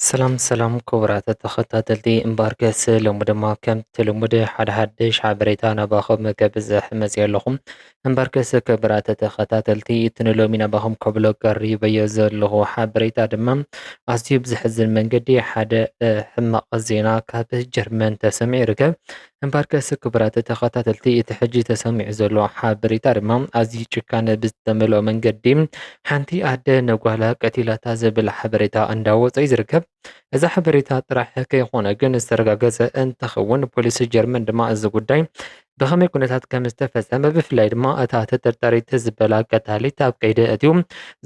ሰላም ክቡራት ተኸታተልቲ እምበር ገስ ሎሚ ድማ ከም ትልሙድ ሓድሽ ሓበሬታ ናባኹም ገብዝሕ መፅእ ኣለኹም። እምበር ገስ ክቡራት ተኸታተልቲ እቲ ንሎሚ ናባኹም ከብሎ ቀሪበዮ ዘለኹ ሓበሬታ ድማ ኣዝዩ ብዝሕዝን መንገዲ ሓደ ሕማቕ ዜና ካብ ጀርመን ተሰሚዑ ይርከብ። እምበር ገስ ክቡራት ተኸታተልቲ እቲ ሕጂ ተሰሚዑ ዘሎ ሓበሬታ ድማ ኣዝዩ ጭካነ ብዝተመልኦ መንገዲ ሓንቲ ኣደ ነጓላ ቀቲላታ ዝብል ሓበሬታ እንዳወፀ እዩ ዝርከብ። እዛ ሓበሬታ ጥራሕ ከይኾነ ግን ዝተረጋገፀ እንትኸውን ፖሊስ ጀርመን ድማ እዚ ጉዳይ ብኸመይ ኩነታት ከም ዝተፈፀመ ብፍላይ ድማ እታ ተጠርጣሪት ዝበላ ቀታሊት ኣብ ቀይዲ ኣትዩ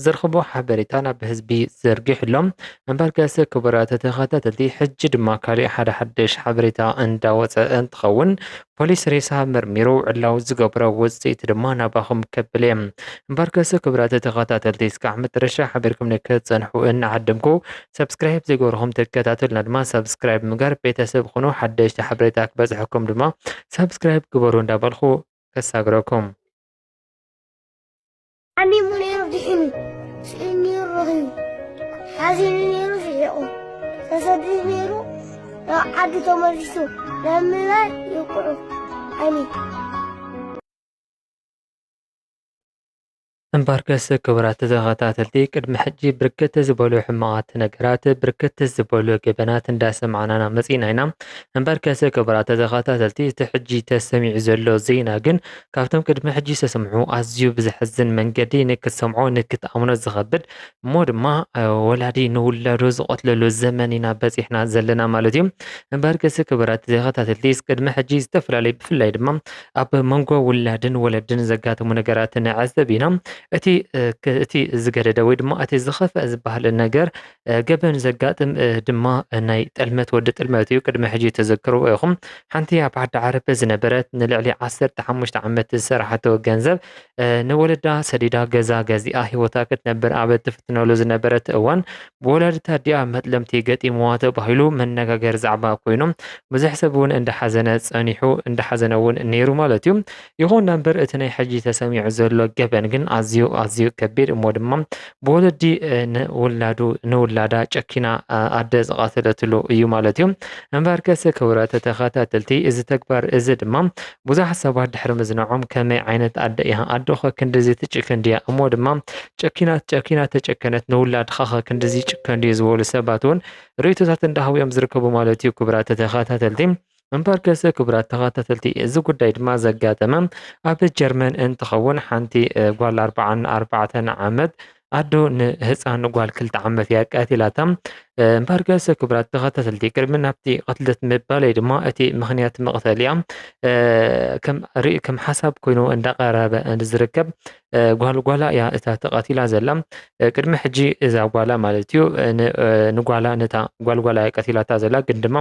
ዝረኽቦ ሓበሬታ ናብ ህዝቢ ዘርጊሕሎም። እምበር ገስ ክቡራት ተኸታተልቲ ሕጂ ድማ ካሊእ ሓደ ሓድሽ ሓበሬታ እንዳወፀ እንትኸውን ፖሊስ ሬሳ መርሚሩ ዕላው ዝገብሮ ውፅኢት ድማ ናባኹም ከብል እየ። እምበር ገስ ክቡራት ተኸታተልቲ እስካዕ መጨረሻ ሓቢርኩም ንክትፀንሑ እናዓደምኩ ሰብስክራይብ ዘይገበርኩም ተከታተሉና ድማ ሰብስክራይብ ምግባር ቤተሰብ ኮኑ ሓደሽቲ ሓበሬታ ክበፅሐኩም ድማ ሰብስክራይብ ግበሩ እንዳበልኩ ከሳግረኩም። عمي منير دحين سنير رهيب حزين نيرو شيعو تسدي نيرو عاد تمرسو لما لا يقرأ عمي እምበር ገስ ክቡራት ተኸታተልቲ ቅድሚ ሕጂ ብርክት ዝበሉ ሕማቓት ነገራት ብርክት ዝበሉ ገበናት እንዳሰማዕናና መፂና ኢና። እምበር ገስ ክቡራት ተኸታተልቲ እቲ ሕጂ ተሰሚዑ ዘሎ ዜና ግን ካብቶም ቅድሚ ሕጂ ተሰምዑ ኣዝዩ ብዝሕዝን መንገዲ ንክትሰምዖ ንክትኣምኖ ዝኸብድ እሞ ድማ ወላዲ ንውላዱ ዝቆትለሉ ዘመን ኢና በፂሕና ዘለና ማለት እዩ። እምበር ገስ ክቡራት ተኸታተልቲ ቅድሚ ሕጂ ዝተፈላለዩ ብፍላይ ድማ ኣብ መንጎ ውላድን ወለድን ዘጋጥሙ ነገራት ንዕዘብ ኢና። እቲ ዝገደደ ወይ ድማ እቲ ዝኸፍአ ዝበሃል ነገር ገበን ዘጋጥም ድማ ናይ ጠልመት ወዲ ጥልመት እዩ። ቅድሚ ሕጂ ተዘክሩ ኢኹም ሓንቲ ኣብ ዓዲ ዓረብ ዝነበረት ንልዕሊ 15 ዓመት ዝሰራሓቶ ገንዘብ ንወለዳ ሰዲዳ ገዛ ገዚኣ ሂወታ ክትነብር ኣብ ትፍትነሉ ዝነበረት እዋን ብወላድታ ዲኣ መጥለምቲ ገጢምዋ ተባሂሉ መነጋገር ዛዕባ ኮይኖም ብዙሕ ሰብ እውን እንዳሓዘነ ፀኒሑ እንዳሓዘነ እውን ነይሩ ማለት እዩ። ይኹን እምበር እቲ ናይ ሕጂ ተሰሚዑ ዘሎ ገበን ግን ኣዝዩ ከቢድ እሞ ድማ ብወለዲ ንውላዳ ጨኪና ኣደ ዝቃተለትሉ እዩ ማለት እዩ። እምበር ገስ ክቡራት ተኸታተልቲ እዚ ተግባር እዚ ድማ ብዙሓት ሰባት ድሕሪ ምዝንዖም ከመይ ዓይነት ኣደ ኢኻ ኣዶኸ ክንዲዚ ትጭክን ድያ እሞ ድማ ጨኪና ተጨከነት ንውላድኻ ክንዲዚ ጭከን ድዩ ዝበሉ ሰባት እውን ርእቶታት እንዳሃብዮም ዝርከቡ ማለት እዩ። ክቡራት ተኸታተልቲ እምበር ገስ ክቡራት ተኸታተልቲ እዚ ጉዳይ ድማ ዘጋጠመ ኣብ ጀርመን እንትኸውን ሓንቲ ጓል 44 ዓመት ኣዶ ንህፃን ጓል 2 ዓመት እያ ቀቲላታ። እምበር ገስ ክቡራት ተኸታተልቲ ቅድሚ ናብቲ ቀትለት ምባለይ ድማ እቲ ምክንያት መቕተልያ ከም ሓሳብ ኮይኑ እንዳቀረበ ዝርከብ ጓላ እያ እታ ተቐቲላ ዘላ። ቅድሚ ሕጂ እዛ ጓላ ማለት እዩ ንጓላ ነታ ጓልጓላ ቀቲላታ ዘላ ግን ድማ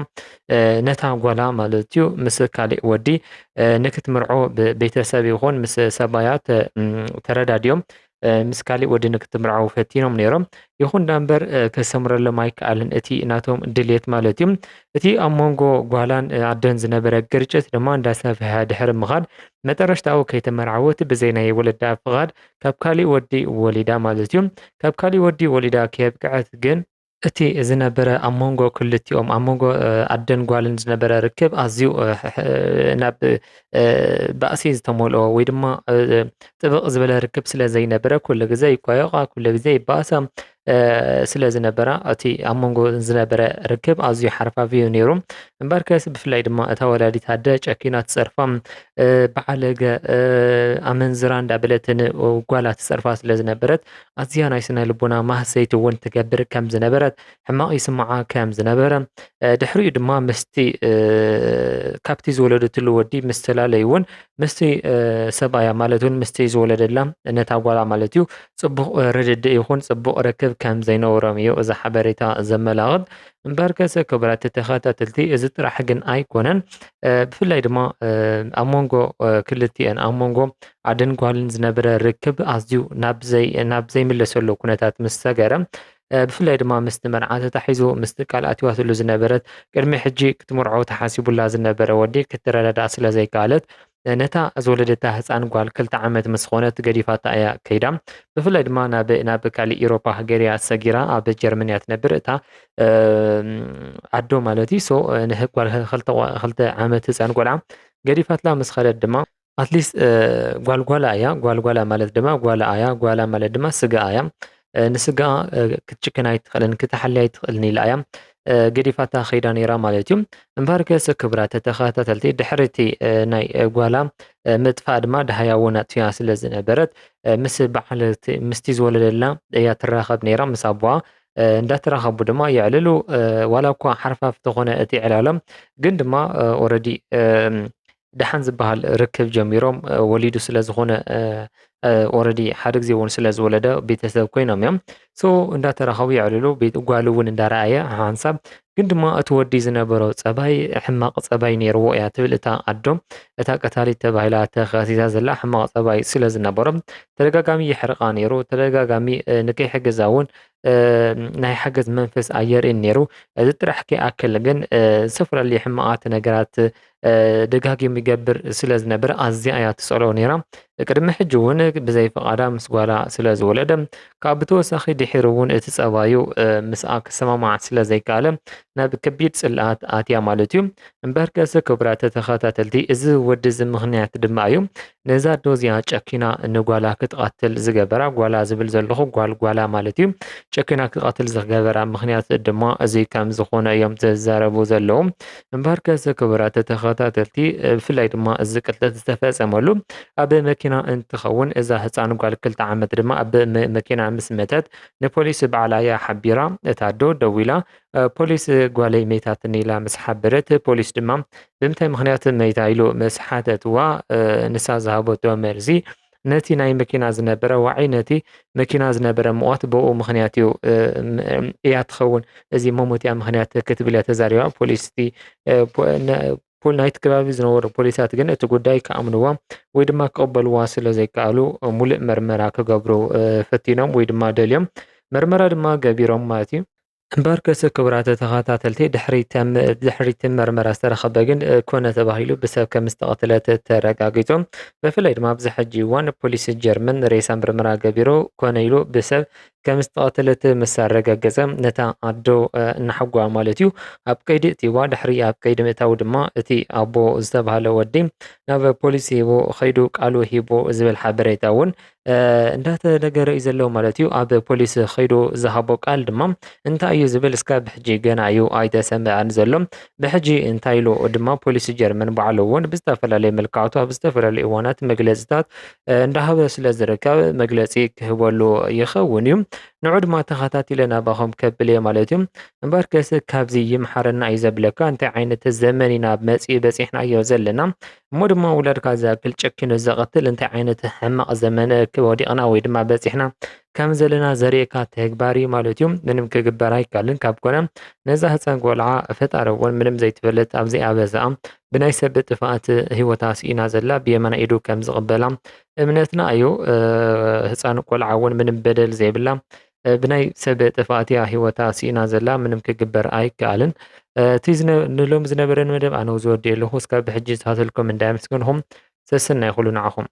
ነታ ጓላ ማለት እዩ ምስ ካሊእ ወዲ ንክትምርዖ ቤተሰብ ይኹን ምስ ሰባያት ተረዳድዮም ምስ ካሊእ ወዲ ንክትምርዓው ፈቲኖም ነይሮም። ይኹን እምበር ከሰምረሎም ኣይከኣልን እቲ ናቶም ድሌት ማለት እዩ። እቲ ኣብ መንጎ ጓላን ኣደን ዝነበረ ግርጭት ድማ እንዳሰፍሐ ድሕሪ ምኻድ መጨረሽታዊ ከይተመርዓወት ብዘይ ናይ ወለዳ ፍቓድ ካብ ካሊእ ወዲ ወሊዳ ማለት እዩ። ካብ ካሊእ ወዲ ወሊዳ ከየብቅዐት ግን እቲ ዝነበረ ኣብ መንጎ ክልቲኦም ኣብ መንጎ ኣደን ጓልን ዝነበረ ርክብ ኣዝዩ ናብ ባእሲ ዝተመልኦ ወይ ድማ ጥብቕ ዝበለ ርክብ ስለ ዘይነበረ ኩሉ ግዜ ይቋየቃ ኩሉ ግዜ ይባእሳ ስለ ዝነበረ እቲ ኣብ መንጎ ዝነበረ ርክብ ኣዝዩ ሓርፋፊ ነይሩ። እምበር ገስ ብፍላይ ድማ እታ ወላዲት ኣደ ጨኪና ትፀርፋ በዓለገ ኣመንዝራ እንዳበለትን ጓላ ትፀርፋ ስለ ዝነበረት ኣዝያ ናይ ስነ ልቦና ማህሰይቲ እውን ትገብር ከም ዝነበረት ሕማቕ ይስምዓ ከም ዝነበረ ድሕሪኡ ድማ ምስቲ ካብቲ ዝወለደትሉ ወዲ ምስ ተላለዩ እውን ምስቲ ሰብኣያ ማለት እውን ምስቲ ዝወለደላ ነታ ጓላ ማለት እዩ ፅቡቕ ርድድእ ይኹን ፅቡቕ ርክብ ከም ዘይነበሮም እዩ እዚ ሓበሬታ ዘመላኽት። እምበር ገስ ክቡራት ተኸታተልቲ እዚ ጥራሕ ግን ኣይኮነን። ብፍላይ ድማ ኣብ መንጎ ክልቲአን ኣብ መንጎ ኣደን ጓልን ዝነበረ ርክብ ኣዝዩ ናብ ዘይምለሰሉ ኩነታት ምስ ሰገረ ብፍላይ ድማ ምስቲ መርዓ ተታሒዙ ምስቲ ቃል ኣትዋትሉ ዝነበረት ቅድሚ ሕጂ ክትምርዖ ተሓሲቡላ ዝነበረ ወዲ ክትረዳዳእ ስለ ዘይከኣለት ነታ ዝወለደታ ህፃን ጓል 2 ዓመት ምስ ኮነት ገዲፋታ እያ ከይዳ ብፍላይ ድማ ናብ ካሊእ ኤውሮፓ ሃገር እያ ሰጊራ ኣብ ጀርመን እያ ትነብር እታ ዓዶ ማለት እዩ ንጓል 2 ዓመት ህፃን ቆልዓ ገዲፋትላ ምስ ከደት ድማ ኣትሊስት ጓልጓላ እያ ጓልጓላ ማለት ድማ ጓላ እያ ጓላ ማለት ድማ ስጋ እያ ንስጋ ክትጭክና ኣይትኽእልን ክትሓልያ ኣይትኽእልን ኢላ እያ ገዲፋታ ከይዳ ነይራ ማለት እዩ እምበር ከስ ክብራት ተኸታተልቲ ድሕርቲ ናይ ጓላ ምጥፋእ ድማ ድሃያ እውን ኣጥፍያ ስለ ዝነበረት ምስ በዓል ምስቲ ዝወለደላ እያ ትራኸብ ነይራ ምስ ኣቦኣ እንዳተራኸቡ ድማ ይዕልሉ ዋላ እኳ ሓርፋፍ ተኾነ እቲ ዕላሎም ግን ድማ ኦልሬዲ ደሓን ዝበሃል ርክብ ጀሚሮም ወሊዱ ስለ ዝኾነ ኦልሬዲ ሓደ ግዜ እውን ስለ ዝወለደ ቤተሰብ ኮይኖም እዮም እንዳተራኸቡ ይዕልሉ ጓሉ እውን እንዳረኣየ ሓንሳብ ግን ድማ እቲ ወዲ ዝነበሮ ፀባይ ሕማቕ ፀባይ ነይርዎ እያ ትብል እታ ኣዶ እታ ቀታሊት ተባሂላ ተኸሲሳ ዘላ ሕማቕ ፀባይ ስለ ዝነበሮ ተደጋጋሚ ይሕርቃ ነይሩ ተደጋጋሚ ንከይሕገዛ እውን ናይ ሓገዝ መንፈስ ኣየርእን ነይሩ እዚ ጥራሕ ከይኣክል ግን ዝተፈላለዩ ሕማቓት ነገራት ደጋጊሙ ይገብር ስለ ዝነበረ ኣዝያ እያ ትፀልኦ ነይራ ቅድሚ ሕጂ እውን ብዘይ ፈቓዳ ምስ ጓላ ስለ ዝወለደ ካብ ብተወሳኺ ድሒሩ እውን እቲ ፀባዩ ምስኣ ክሰማማዕ ስለ ዘይከኣለ ናብ ከቢድ ፅልኣት ኣትያ ማለት እዩ እምበር ከስ ክቡራት ተኸታተልቲ እዚ ወዲ እዚ ምክንያት ድማ እዩ ነዛ ኣዶ እዚኣ ጨኪና ንጓላ ክትቐትል ዝገበራ ጓላ ዝብል ዘለኹ ጓላ ማለት እዩ ጨኪና ክትቐትል ዝገበራ ምክንያት ድማ እዚ ከም ዝኾነ እዮም ዝዛረቡ ዘለዉ እምበር ከስ ክቡራት ተኸታተልቲ ብፍላይ ድማ እዚ ቅልጠት ዝተፈፀመሉ ኣብ መኪና እንትኸውን እዛ ህፃን ጓል 2 ዓመት ድማ ኣብ መኪና ምስ መተት ንፖሊስ ባዕላያ ሓቢራ እታ ኣዶ ደው ኢላ ፖሊስ ጓለይ ሜታትኒ ኢላ ምስ ሓበረት ፖሊስ ድማ ብምንታይ ምክንያት መይታ ኢሉ ምስ ሓተትዋ ንሳ ዝሃበቶ መልሲ ነቲ ናይ መኪና ዝነበረ ዋዒ ነቲ መኪና ዝነበረ ምቕዋት ብኡ ምክንያት እዩ እያ ትኸውን እዚ መሞትያ ምክንያት ክትብል እያ ተዛሪባ ፖሊስቲ ናይቲ ከባቢ ዝነበሩ ፖሊሳት ግን እቲ ጉዳይ ከኣምንዋ ወይ ድማ ክቕበልዋ ስለ ዘይከኣሉ ሙሉእ መርመራ ክገብሩ ፈቲኖም ወይ ድማ ደልዮም መርመራ ድማ ገቢሮም ማለት እዩ እምበር ከስ ክቡራት ተኸታተልቲ ድሕሪት መርመራ ዝተረኸበ ግን ኮነ ተባሂሉ ብሰብ ከም ዝተቐተለት ተረጋጊፁ ብፍላይ ድማ ኣብዚ ሕጂ እዋን ፖሊስ ጀርመን ሬሳ ምርመራ ገቢሩ ኮነ ኢሉ ብሰብ ከም ዝተቐተለት ምስ ኣረጋገፀ ነታ ኣዶ እናሓጓ ማለት እዩ ኣብ ከይዲ እቲዋ ድሕሪ ኣብ ከይዲ ምእታው ድማ እቲ ኣቦ ዝተባሃለ ወዲ ናብ ፖሊስ ሂቦ ከይዱ ቃሉ ሂቦ ዝብል ሓበሬታ እውን እንዳተነገረ እዩ ዘሎ ማለት እዩ ኣብ ፖሊስ ከይዱ ዝሃቦ ቃል ድማ እንታይ እዩ ዝብል እስካብ ሕጂ ገና እዩ ኣይተሰምዐን ዘሎ ብሕጂ እንታይ ኢሉ ድማ ፖሊስ ጀርመን ባዕሉ እውን ብዝተፈላለየ መልክዓቱ ኣብ ዝተፈላለዩ እዋናት መግለፂታት እንዳሃበ ስለ ዝርከብ መግለፂ ክህበሉ ይኸውን እዩ ንዑ ድማ ተኸታቲለ ናባኹም ከብል እየ ማለት እዩ እምበር ከስ ካብዚ ይምሓረና እዩ ዘብለካ እንታይ ዓይነት ዘመን ኢና በፂሕናዮ ዘለና እሞ ድማ ውላድካ ዝኣክል ጨኪኑ ዘቐትል እንታይ ዓይነት ሕማቕ ዘመን ክወዲቕና ወይ ድማ በፂሕና ከም ዘለና ዘርእየካ ተግባር እዩ ማለት እዩ ምንም ክግበር ኣይከኣልን ካብ ኮነ ነዛ ህፃን ቆልዓ ፈጣሪ እውን ምንም ዘይትፈልጥ ኣብዘይኣበዝኣ ብናይ ሰብ ጥፍኣት ሂወታ ስኢና ዘላ ብየማና ኢዱ ከም ዝቕበላ እምነትና እዩ ህፃን ቆልዓ እውን ምንም በደል ዘይብላ ብናይ ሰብ ጥፍኣት እያ ሂወታ ስኢና ዘላ ምንም ክግበር ኣይከኣልን እቲ ንሎም ዝነበረን መደብ ኣነ ዝወዲእ ኣለኹ እስካብ ብሕጂ ዝሃተልኩም እንዳመስገንኹም ሰስና ይኹሉ ንዓኹም